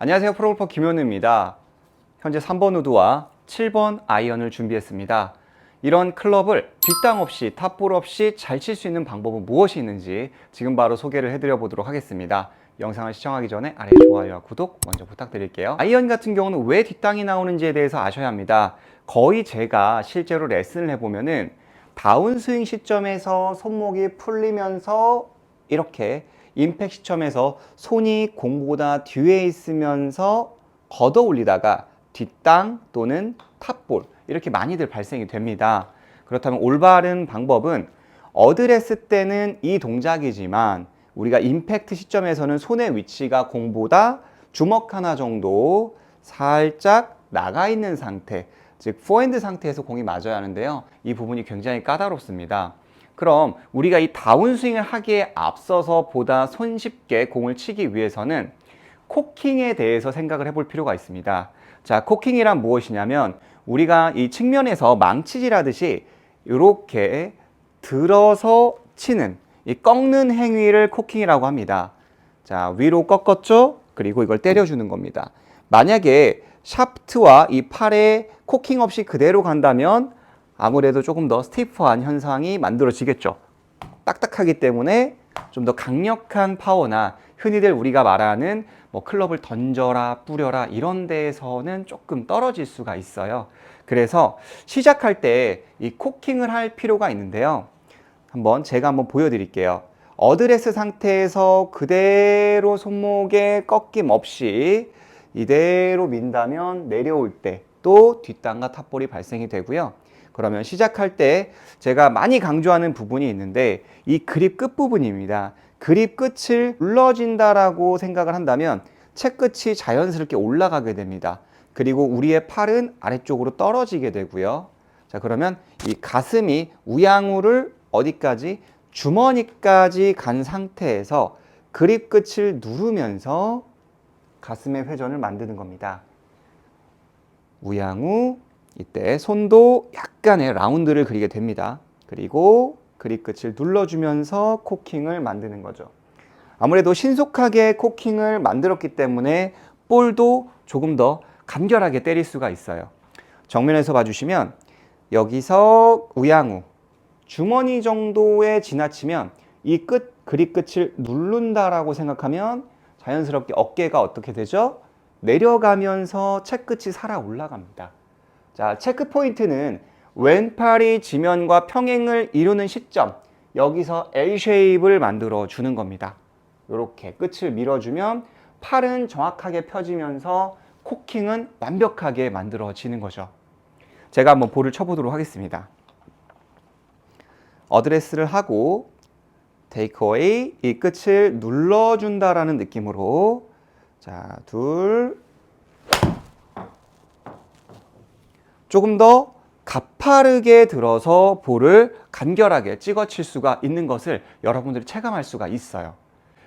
안녕하세요. 프로골퍼 김현우입니다. 현재 3번 우드와 7번 아이언을 준비했습니다. 이런 클럽을 뒷땅 없이 탑볼 없이 잘 칠 수 있는 방법은 무엇이 있는지 지금 바로 소개를 해드려 보도록 하겠습니다. 영상을 시청하기 전에 아래 좋아요와 구독 먼저 부탁드릴게요. 아이언 같은 경우는 왜 뒷땅이 나오는지에 대해서 아셔야 합니다. 거의 제가 실제로 레슨을 해보면은 다운스윙 시점에서 손목이 풀리면서 이렇게 임팩 시점에서 손이 공보다 뒤에 있으면서 걷어 올리다가 뒷땅 또는 탑볼 이렇게 많이들 발생이 됩니다. 그렇다면 올바른 방법은 어드레스 때는 이 동작이지만 우리가 임팩트 시점에서는 손의 위치가 공보다 주먹 하나 정도 살짝 나가 있는 상태, 즉 포핸드 상태에서 공이 맞아야 하는데요. 이 부분이 굉장히 까다롭습니다. 그럼 우리가 이 다운스윙을 하기에 앞서서 보다 손쉽게 공을 치기 위해서는 코킹에 대해서 생각을 해볼 필요가 있습니다. 자, 코킹이란 무엇이냐면 우리가 이 측면에서 망치질 하듯이 이렇게 들어서 치는 이 꺾는 행위를 코킹이라고 합니다. 자, 위로 꺾었죠? 그리고 이걸 때려주는 겁니다. 만약에 샤프트와 이 팔에 코킹 없이 그대로 간다면 아무래도 조금 더 스티프한 현상이 만들어지겠죠. 딱딱하기 때문에 좀 더 강력한 파워나 흔히들 우리가 말하는 뭐 클럽을 던져라 뿌려라 이런 데에서는 조금 떨어질 수가 있어요. 그래서 시작할 때 이 코킹을 할 필요가 있는데요. 제가 한번 보여드릴게요. 어드레스 상태에서 그대로 손목에 꺾임 없이 이대로 민다면 내려올 때 또 뒷땅과 탑볼이 발생이 되고요. 그러면 시작할 때 제가 많이 강조하는 부분이 있는데 이 그립 끝부분입니다. 그립 끝을 눌러진다라고 생각을 한다면 채 끝이 자연스럽게 올라가게 됩니다. 그리고 우리의 팔은 아래쪽으로 떨어지게 되고요. 자, 그러면 이 가슴이 우양우를 어디까지? 주머니까지 간 상태에서 그립 끝을 누르면서 가슴의 회전을 만드는 겁니다. 우양우, 이때 손도 약간의 라운드를 그리게 됩니다. 그리고 그립 끝을 눌러주면서 코킹을 만드는 거죠. 아무래도 신속하게 코킹을 만들었기 때문에 볼도 조금 더 간결하게 때릴 수가 있어요. 정면에서 봐주시면 여기서 우양우, 주머니 정도에 지나치면 이 그립 끝을 누른다라고 생각하면 자연스럽게 어깨가 어떻게 되죠? 내려가면서 채 끝이 살아 올라갑니다. 자, 체크 포인트는 왼팔이 지면과 평행을 이루는 시점, 여기서 L 쉐입을 만들어 주는 겁니다. 이렇게 끝을 밀어주면 팔은 정확하게 펴지면서 코킹은 완벽하게 만들어지는 거죠. 제가 한번 볼을 쳐보도록 하겠습니다. 어드레스를 하고 테이크어웨이, 이 끝을 눌러준다라는 느낌으로 자, 둘, 조금 더 가파르게 들어서 볼을 간결하게 찍어칠 수가 있는 것을 여러분들이 체감할 수가 있어요.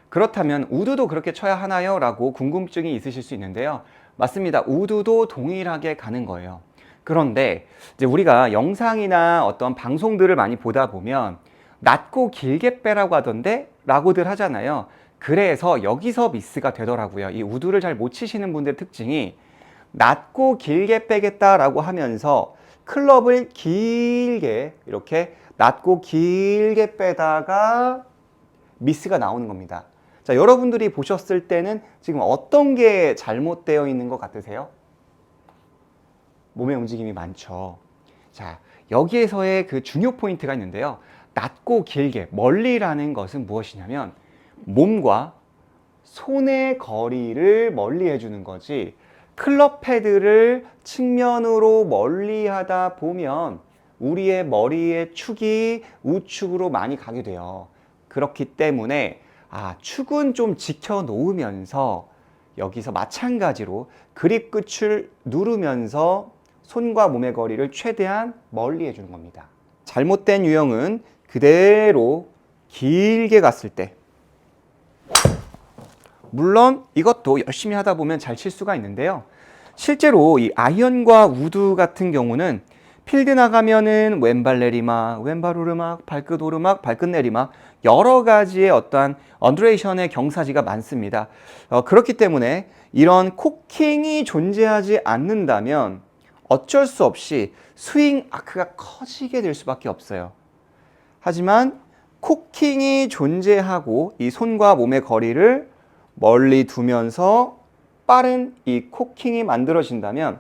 그렇다면 우드도 그렇게 쳐야 하나요? 라고 궁금증이 있으실 수 있는데요. 맞습니다. 우드도 동일하게 가는 거예요. 그런데 이제 우리가 영상이나 어떤 방송들을 많이 보다 보면 낮고 길게 빼라고 하던데 라고들 하잖아요. 그래서 여기서 미스가 되더라고요. 이 우드를 잘 못 치시는 분들의 특징이 낮고 길게 빼겠다라고 하면서 클럽을 길게 이렇게 낮고 길게 빼다가 미스가 나오는 겁니다. 자, 여러분들이 보셨을 때는 지금 어떤 게 잘못되어 있는 것 같으세요? 몸의 움직임이 많죠. 자, 여기에서의 그 중요 포인트가 있는데요. 낮고 길게, 멀리라는 것은 무엇이냐면 몸과 손의 거리를 멀리 해주는 거지, 클럽 패드를 측면으로 멀리 하다 보면 우리의 머리의 축이 우측으로 많이 가게 돼요. 그렇기 때문에 축은 좀 지켜 놓으면서 여기서 마찬가지로 그립 끝을 누르면서 손과 몸의 거리를 최대한 멀리 해주는 겁니다. 잘못된 유형은 그대로 길게 갔을 때, 물론 이것도 열심히 하다 보면 잘 칠 수가 있는데요. 실제로 이 아이언과 우드 같은 경우는 필드 나가면은 왼발 내리막, 왼발 오르막, 발끝 오르막, 발끝 내리막 여러 가지의 어떠한 언드레이션의 경사지가 많습니다. 그렇기 때문에 이런 코킹이 존재하지 않는다면 어쩔 수 없이 스윙 아크가 커지게 될 수밖에 없어요. 하지만 코킹이 존재하고 이 손과 몸의 거리를 멀리 두면서 빠른 이 코킹이 만들어진다면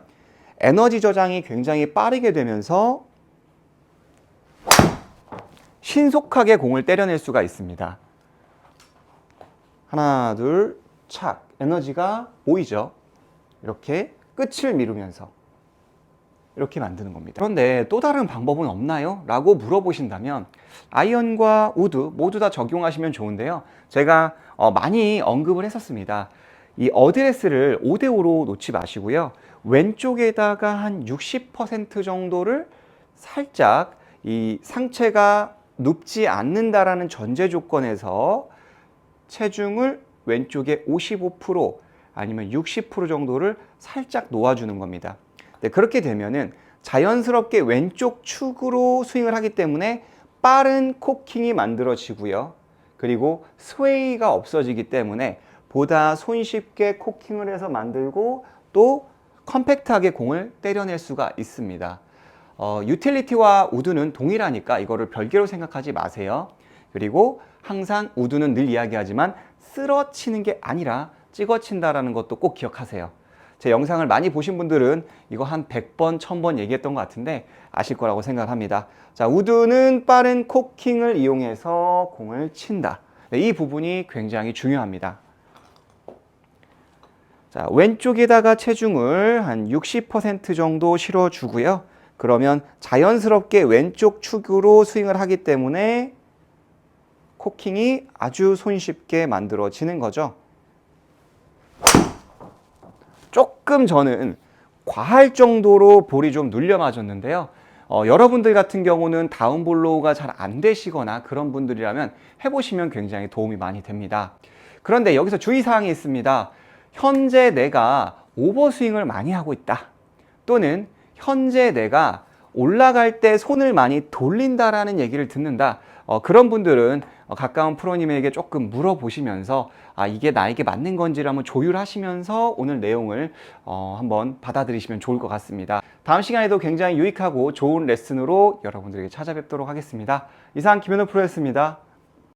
에너지 저장이 굉장히 빠르게 되면서 신속하게 공을 때려낼 수가 있습니다. 하나, 둘, 착. 에너지가 보이죠? 이렇게 끝을 미루면서 이렇게 만드는 겁니다. 그런데 또 다른 방법은 없나요? 라고 물어보신다면 아이언과 우드 모두 다 적용하시면 좋은데요. 제가 많이 언급을 했었습니다. 이 어드레스를 5대5로 놓지 마시고요. 왼쪽에다가 한 60% 정도를 살짝 이 상체가 눕지 않는다라는 전제 조건에서 체중을 왼쪽에 55% 아니면 60% 정도를 살짝 놓아주는 겁니다. 네, 그렇게 되면은 자연스럽게 왼쪽 축으로 스윙을 하기 때문에 빠른 코킹이 만들어지고요. 그리고 스웨이가 없어지기 때문에 보다 손쉽게 코킹을 해서 만들고 또 컴팩트하게 공을 때려낼 수가 있습니다. 유틸리티와 우드는 동일하니까 이거를 별개로 생각하지 마세요. 그리고 항상 우드는 늘 이야기하지만 쓸어치는 게 아니라 찍어친다라는 것도 꼭 기억하세요. 제 영상을 많이 보신 분들은 이거 한 100번, 1000번 얘기했던 것 같은데 아실 거라고 생각합니다. 자, 우드는 빠른 코킹을 이용해서 공을 친다. 네, 이 부분이 굉장히 중요합니다. 자, 왼쪽에다가 체중을 한 60% 정도 실어주고요. 그러면 자연스럽게 왼쪽 축으로 스윙을 하기 때문에 코킹이 아주 손쉽게 만들어지는 거죠. 조금 저는 과할 정도로 볼이 좀 눌려 맞았는데요. 여러분들 같은 경우는 다운블로우가 잘 안 되시거나 그런 분들이라면 해보시면 굉장히 도움이 많이 됩니다. 그런데 여기서 주의사항이 있습니다. 현재 내가 오버스윙을 많이 하고 있다. 또는 현재 내가 올라갈 때 손을 많이 돌린다라는 얘기를 듣는다. 그런 분들은 가까운 프로님에게 조금 물어보시면서 이게 나에게 맞는 건지를 한번 조율하시면서 오늘 내용을 한번 받아들이시면 좋을 것 같습니다. 다음 시간에도 굉장히 유익하고 좋은 레슨으로 여러분들에게 찾아뵙도록 하겠습니다. 이상 김현우 프로였습니다.